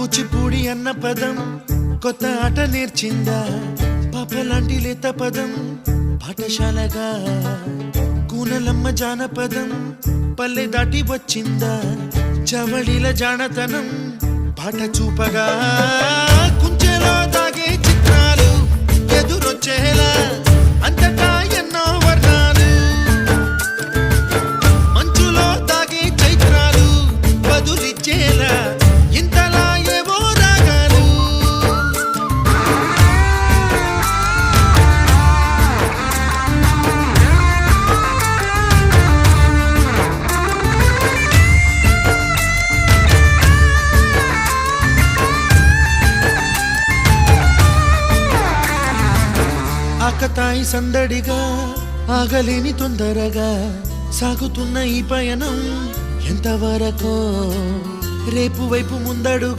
కూచిపూడి అన్న పదం కొత్త ఆట నేర్చిందా, పాపలాంటి లేత పదం పాఠశాలగా. కూనలమ్మ జానపదం పల్లె దాటి వచ్చిందా, చవళిల జానతనం పాట చూపగా. కుంచెలో దాగే చిత్రాలు ఎదురొచ్చేలా అంతటా ఎన్నో వర్ణాలు, మంచులో దాగే చైత్రాలు బదులిచ్చేలా ఇంతలా ఏవో రాగాలు. ఆకతాయి సందడిగా ఆగలేని తొందరగా సాగుతున్న ఈ పయనం ఎంతవరకో రేపు వైపు ముందడు